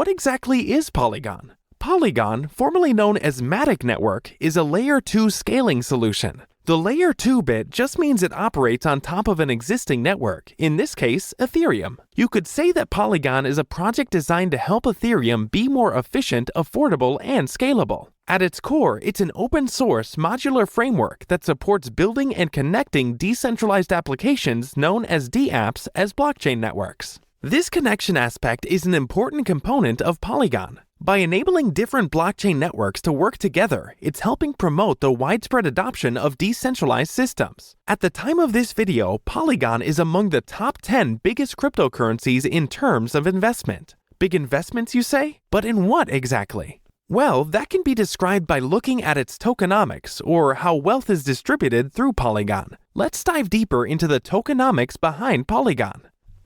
what exactly is Polygon? Polygon, formerly known as MATIC network, is a Layer 2 scaling solution. The Layer 2 bit just means it operates on top of an existing network, in this case, Ethereum. You could say that Polygon is a project designed to help Ethereum be more efficient, affordable, and scalable. At its core, it's an open-source, modular framework that supports building and connecting decentralized applications known as dApps as blockchain networks. This connection aspect is an important component of Polygon. By enabling different blockchain networks to work together, it's helping promote the widespread adoption of decentralized systems. At the time of this video, Polygon is among the top 10 biggest cryptocurrencies in terms of investment. Big investments, you say? But in what exactly? Well, that can be described by looking at its tokenomics, or how wealth is distributed through Polygon. Let's dive deeper into the tokenomics behind Polygon.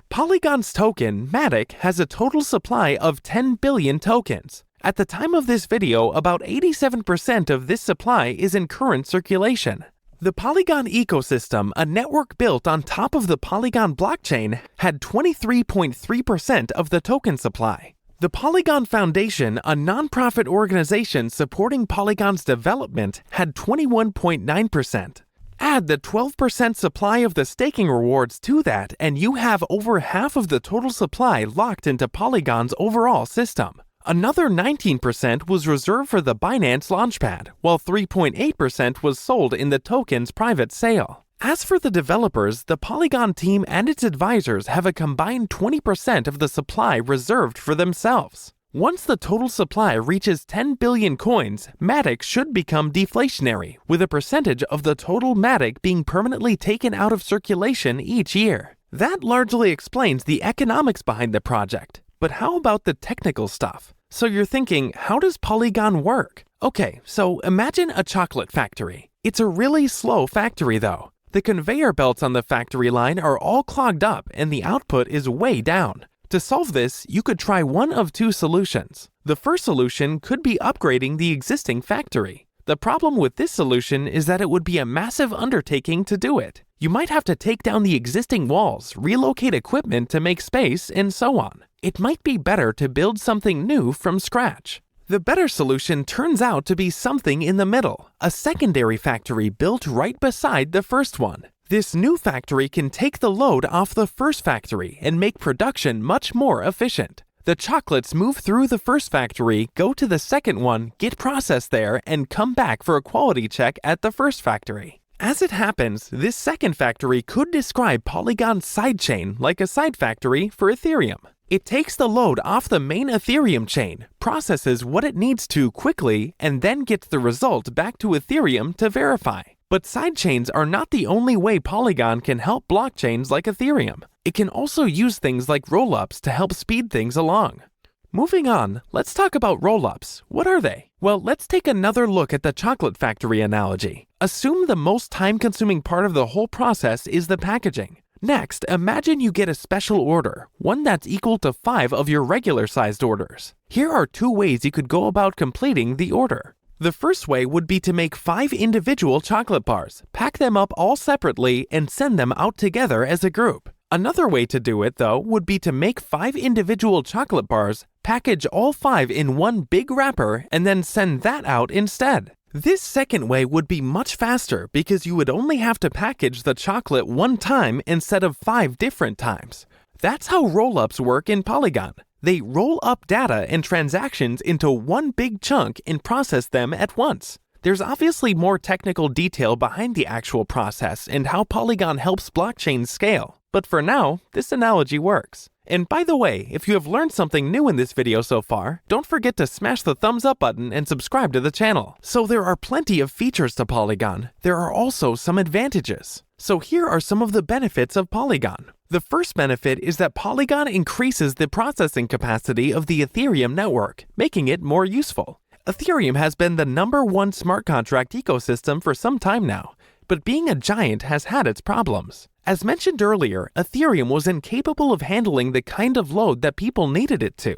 Polygon's token, MATIC, has a total supply of 10 billion tokens. At the time of this video, about 87% of this supply is in current circulation. The Polygon ecosystem, a network built on top of the Polygon blockchain, had 23.3% of the token supply. The Polygon Foundation, a nonprofit organization supporting Polygon's development, had 21.9%. Add the 12% supply of the staking rewards to that, and you have over half of the total supply locked into Polygon's overall system. Another 19% was reserved for the Binance Launchpad, while 3.8% was sold in the token's private sale. As for the developers, the Polygon team and its advisors have a combined 20% of the supply reserved for themselves. Once the total supply reaches 10 billion coins, MATIC should become deflationary, with a percentage of the total MATIC being permanently taken out of circulation each year. That largely explains the economics behind the project. But how about the technical stuff? So you're thinking, how does Polygon work? Okay, so imagine a chocolate factory. It's a really slow factory though. The conveyor belts on the factory line are all clogged up and the output is way down. To solve this, you could try one of two solutions. The first solution could be upgrading the existing factory. The problem with this solution is that it would be a massive undertaking to do it. You might have to take down the existing walls, relocate equipment to make space, and so on. It might be better to build something new from scratch. The better solution turns out to be something in the middle, a secondary factory built right beside the first one. This new factory can take the load off the first factory and make production much more efficient. The chocolates move through the first factory, go to the second one, get processed there, and come back for a quality check at the first factory. As it happens, this second factory could describe Polygon's sidechain like a side factory for Ethereum. It takes the load off the main Ethereum chain, processes what it needs to quickly, and then gets the result back to Ethereum to verify. But sidechains are not the only way Polygon can help blockchains like Ethereum. It can also use things like rollups to help speed things along. Moving on, let's talk about rollups. What are they? Well, let's take another look at the chocolate factory analogy. Assume the most time-consuming part of the whole process is the packaging. Next, imagine you get a special order, one that's equal to 5 of your regular-sized orders. Here are 2 ways you could go about completing the order. The first way would be to make 5 individual chocolate bars, pack them up all separately, and send them out together as a group. Another way to do it, though, would be to make 5 individual chocolate bars, package all 5 in one big wrapper, and then send that out instead. This second way would be much faster because you would only have to package the chocolate one time instead of 5 different times. That's how rollups work in Polygon. They roll up data and transactions into one big chunk and process them at once. There's obviously more technical detail behind the actual process and how Polygon helps blockchains scale. But for now, this analogy works. And by the way, if you have learned something new in this video so far, don't forget to smash the thumbs up button and subscribe to the channel. So there are plenty of features to Polygon. There are also some advantages. So here are some of the benefits of Polygon. The first benefit is that Polygon increases the processing capacity of the Ethereum network, making it more useful. Ethereum has been the #1 smart contract ecosystem for some time now, but being a giant has had its problems. As mentioned earlier, Ethereum was incapable of handling the kind of load that people needed it to.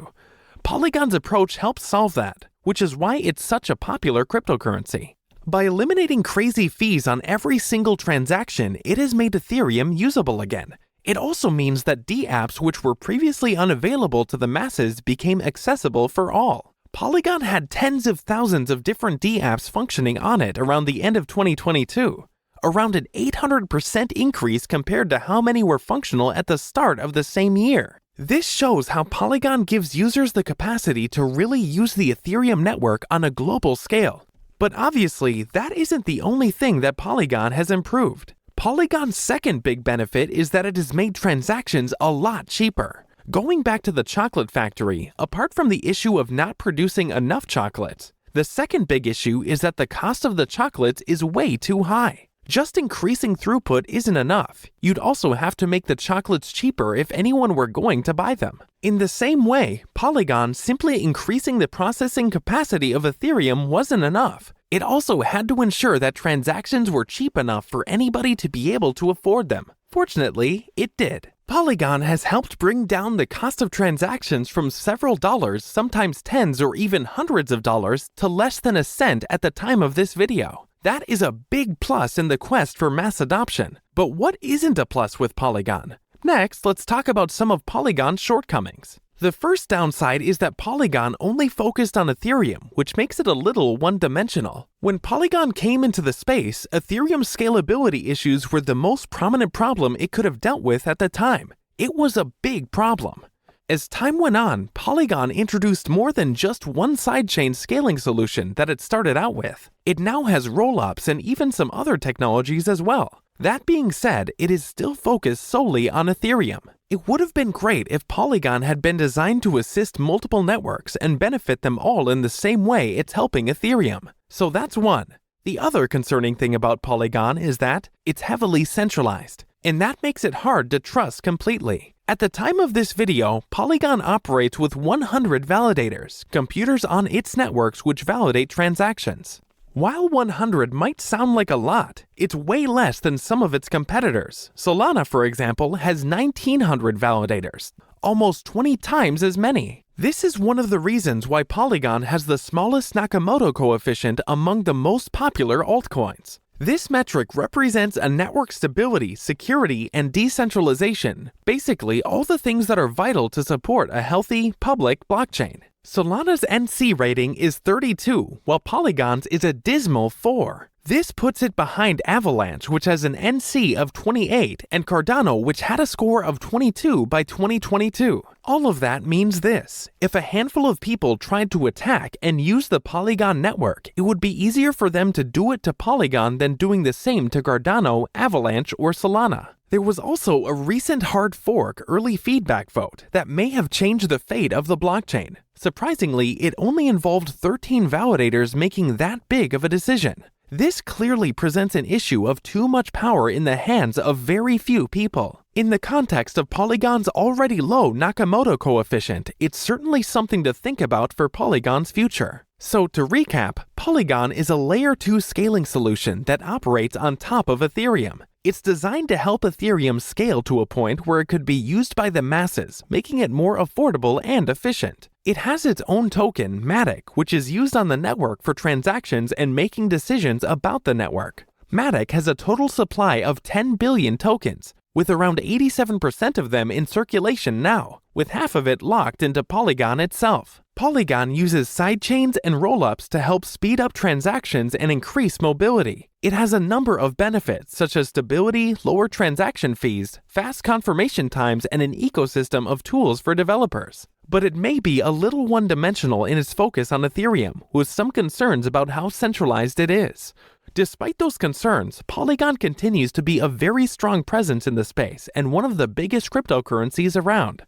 Polygon's approach helps solve that, which is why it's such a popular cryptocurrency. By eliminating crazy fees on every single transaction, it has made Ethereum usable again. It also means that dApps which were previously unavailable to the masses became accessible for all. Polygon had tens of thousands of different dApps functioning on it around the end of 2022, around an 800% increase compared to how many were functional at the start of the same year. This shows how Polygon gives users the capacity to really use the Ethereum network on a global scale. But obviously, that isn't the only thing that Polygon has improved. Polygon's second big benefit is that it has made transactions a lot cheaper. Going back to the chocolate factory, apart from the issue of not producing enough chocolates, the second big issue is that the cost of the chocolates is way too high. Just increasing throughput isn't enough. You'd also have to make the chocolates cheaper if anyone were going to buy them. In the same way, Polygon simply increasing the processing capacity of Ethereum wasn't enough. It also had to ensure that transactions were cheap enough for anybody to be able to afford them. Fortunately, it did. Polygon has helped bring down the cost of transactions from several dollars, sometimes tens or even hundreds of dollars, to less than a cent at the time of this video. That is a big plus in the quest for mass adoption. But what isn't a plus with Polygon? Next, let's talk about some of Polygon's shortcomings. The first downside is that Polygon only focused on Ethereum, which makes it a little one-dimensional. When Polygon came into the space, Ethereum's scalability issues were the most prominent problem it could have dealt with at the time. It was a big problem. As time went on, Polygon introduced more than just one sidechain scaling solution that it started out with. It now has rollups and even some other technologies as well. That being said, it is still focused solely on Ethereum. It would have been great if Polygon had been designed to assist multiple networks and benefit them all in the same way it's helping Ethereum. So that's one. The other concerning thing about Polygon is that it's heavily centralized, and that makes it hard to trust completely. At the time of this video, Polygon operates with 100 validators, computers on its networks which validate transactions. While 100 might sound like a lot, it's way less than some of its competitors. Solana, for example, has 1,900 validators, almost 20 times as many. This is one of the reasons why Polygon has the smallest Nakamoto coefficient among the most popular altcoins. This metric represents a network stability, security, and decentralization, basically all the things that are vital to support a healthy, public blockchain. Solana's NC rating is 32, while Polygon's is a dismal 4. This puts it behind Avalanche, which has an NC of 28, and Cardano, which had a score of 22 by 2022. All of that means this: if a handful of people tried to attack and use the Polygon network, it would be easier for them to do it to Polygon than doing the same to Cardano, Avalanche, or Solana. There was also a recent hard fork early feedback vote that may have changed the fate of the blockchain. Surprisingly, it only involved 13 validators making that big of a decision. This clearly presents an issue of too much power in the hands of very few people. In the context of Polygon's already low Nakamoto coefficient, it's certainly something to think about for Polygon's future. So to recap, Polygon is a layer 2 scaling solution that operates on top of Ethereum. It's designed to help Ethereum scale to a point where it could be used by the masses, making it more affordable and efficient. It has its own token, MATIC, which is used on the network for transactions and making decisions about the network. MATIC has a total supply of 10 billion tokens, with around 87% of them in circulation now, with half of it locked into Polygon itself. Polygon uses sidechains and rollups to help speed up transactions and increase mobility. It has a number of benefits such as stability, lower transaction fees, fast confirmation times, and an ecosystem of tools for developers. But it may be a little one-dimensional in its focus on Ethereum, with some concerns about how centralized it is. Despite those concerns, Polygon continues to be a very strong presence in the space and one of the biggest cryptocurrencies around.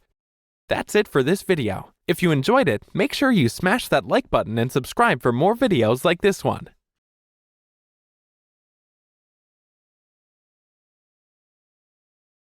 That's it for this video. If you enjoyed it, make sure you smash that like button and subscribe for more videos like this one.